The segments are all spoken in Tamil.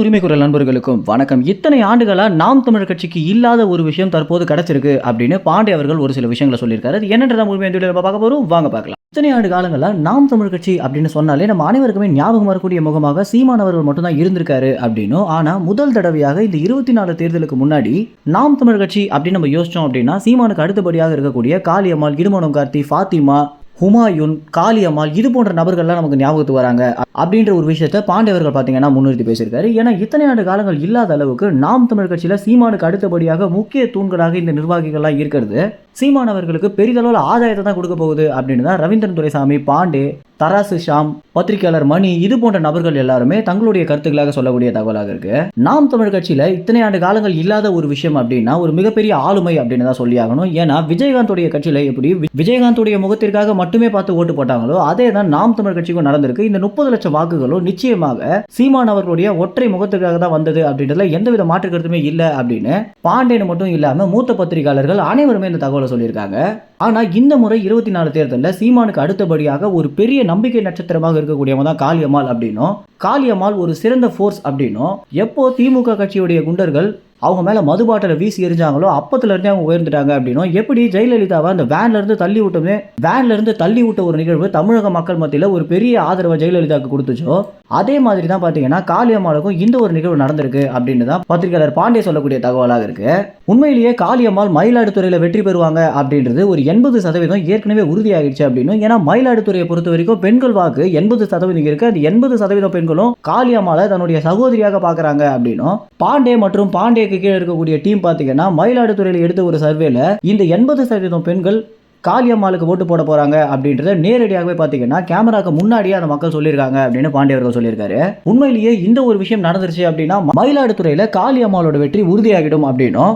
உரிமை குரல் நண்பர்களுக்கும் வணக்கம். இத்தனை ஆண்டுகளா நாம் தமிழர் கட்சிக்கு இல்லாத ஒரு விஷயம் தற்போது கிடைச்சிருக்கு அப்படின்னு பாண்டே அவர்கள் ஒரு சில விஷயங்களை சொல்லியிருக்காரு. அது என்னன்றத முழுமையா இந்த வீடியோல பார்க்க போறோம். வாங்க பார்க்கலாம். இத்தனை ஆண்டு காலங்களா நாம் தமிழர் கட்சி அப்படின்னு சொன்னாலே நம்ம அனைவருக்குமே ஞாபகம் வரக்கூடிய முகமாக சீமான் அவர்கள் மட்டும்தான் இருந்திருக்காரு அப்படின்னும். ஆனா முதல் தடவையாக இந்த 24 தேர்தலுக்கு முன்னாடி நாம் தமிழர் கட்சி அப்படின்னு நம்ம யோசிச்சோம் அப்படின்னா சீமானுக்கு அடுத்தபடியாக இருக்கக்கூடிய காளியம்மாள், இடுமனம் கார்த்தி, ஃபாத்திமா, ஹுமாயூன், காளியம்மாள் இது போன்ற நபர்கள்லாம் நமக்கு ஞாபகத்துக்கு வராங்க அப்படின்ற ஒரு விஷயத்த பாண்டே அவர்கள் பார்த்தீங்கன்னா முன்னிறுத்தி பேசியிருக்காரு. ஏன்னா இத்தனை ஆண்டு காலங்கள் இல்லாத அளவுக்கு நாம் தமிழர் கட்சியில் சீமானுக்கு அடுத்தபடியாக முக்கிய தூண்களாக இந்த நிர்வாகிகள்லாம் இருக்கிறது சீமான் அவர்களுக்கு பெரிதளவில் ஆதாயத்தை தான் கொடுக்க போகுது அப்படின்னு தான் ரவீந்திரன் துரைசாமி, பாண்டே, தராசு ஷாம், பத்திரிகையாளர் மணி இது போன்ற நபர்கள் எல்லாருமே தங்களுடைய கருத்துக்களாக சொல்லக்கூடிய தகவலாக இருக்கு. நாம் தமிழர் கட்சியில இத்தனை ஆண்டு காலங்கள் இல்லாத ஒரு விஷயம் அப்படின்னா ஒரு மிகப்பெரிய ஆளுமை அப்படின்னு தான் சொல்லி ஆகணும். ஏன்னா விஜயகாந்துடைய கட்சியில எப்படி விஜயகாந்துடைய முகத்திற்காக மட்டுமே பார்த்து ஓட்டு போட்டாங்களோ அதே தான் நாம் தமிழர் கட்சிக்கும் நடந்திருக்கு. இந்த 30 லட்சம் வாக்குகளும் நிச்சயமாக சீமான் அவர்களுடைய ஒற்றை முகத்திற்காக தான் வந்தது அப்படின்றதுல எந்தவித மாற்று கருத்துமே இல்லை அப்படின்னு பாண்டேன்னு மட்டும் இல்லாம மூத்த பத்திரிகையாளர்கள் அனைவருமே இந்த தகவலை சொல்லியிருக்காங்க. ஆனா இந்த முறை 24 தேர்தலில் சீமானுக்கு அடுத்தபடியாக ஒரு பெரிய நம்பிக்கை நட்சத்திரமாக இருக்கக்கூடியவங்க தான் காளியம்மாள் அப்படின்னும், காளியம்மாள் ஒரு சிறந்த ஃபோர்ஸ் அப்படின்னும், எப்போ திமுக கட்சியுடைய குண்டர்கள் அவங்க மேல மது பாட்டில வீசி எரிஞ்சாங்களோ அப்பத்துல இருந்தே அவங்க உயர்ந்துட்டாங்க அப்படின்னும், எப்படி ஜெயலலிதாவை அந்த வேன்ல இருந்து தள்ளி விட்ட ஒரு நிகழ்வு தமிழக மக்கள் மத்தியில் ஒரு பெரிய ஆதரவை ஜெயலலிதாவுக்கு கொடுத்துச்சோ அதே மாதிரி தான் பாத்தீங்கன்னா காளியம்மாளுக்கும் இந்த ஒரு நிகழ்வு நடந்திருக்கு அப்படின்னு தான் பத்திரிகையாளர் பாண்டே சொல்லக்கூடிய தகவலாக இருக்கு. உண்மையிலேயே காளியம்மாள் மயிலாடுதுறையில வெற்றி பெறுவாங்க அப்படின்றது ஒரு 80% ஏற்கனவே உறுதியாகிடுச்சு அப்படின்னு. ஏன்னா மயிலாடுதுறையை பொறுத்த வரைக்கும் பெண்கள் வாக்கு 80% இருக்கு. அந்த 80% பெண்களும் காளியம்மாளை தன்னுடைய சகோதரியாக பாக்குறாங்க அப்படின்னும், பாண்டே மற்றும் பாண்டேக்கு கீழே இருக்கக்கூடிய டீம் பாத்தீங்கன்னா மயிலாடுதுறையில் எடுத்த ஒரு சர்வேல இந்த 80% பெண்கள் காளியம்மாளுக்கு ஓட்டு போட போறாங்க அப்படின்றத நேரடியாகவே பாத்தீங்கன்னா கேமராக்கு முன்னாடியே அந்த மக்கள் சொல்லியிருக்காங்க அப்படின்னு பாண்டே அவர்கள் சொல்லியிருக்காரு. உண்மையிலேயே இந்த ஒரு விஷயம் நடந்துருச்சு அப்படின்னா மயிலாடுதுறையில காளியம்மாளோட வெற்றி உறுதியாகிடும் அப்படின்னும்,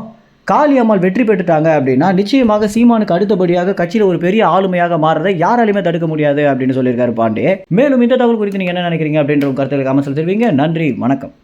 காளியம்மாள் வெற்றி பெற்றுட்டாங்க அப்படின்னா நிச்சயமாக சீமானுக்கு அடுத்தபடியாக கட்சியில் ஒரு பெரிய ஆளுமையாக மாறுறதை யாராலுமே தடுக்க முடியாது அப்படின்னு சொல்லியிருக்காரு பாண்டே. மேலும் இந்த தகவல் குறித்து நீங்க என்ன நினைக்கிறீங்க அப்படின்ற கருத்துக்களை கமெண்ட்ஸ்ல தெரிவிங்க. நன்றி, வணக்கம்.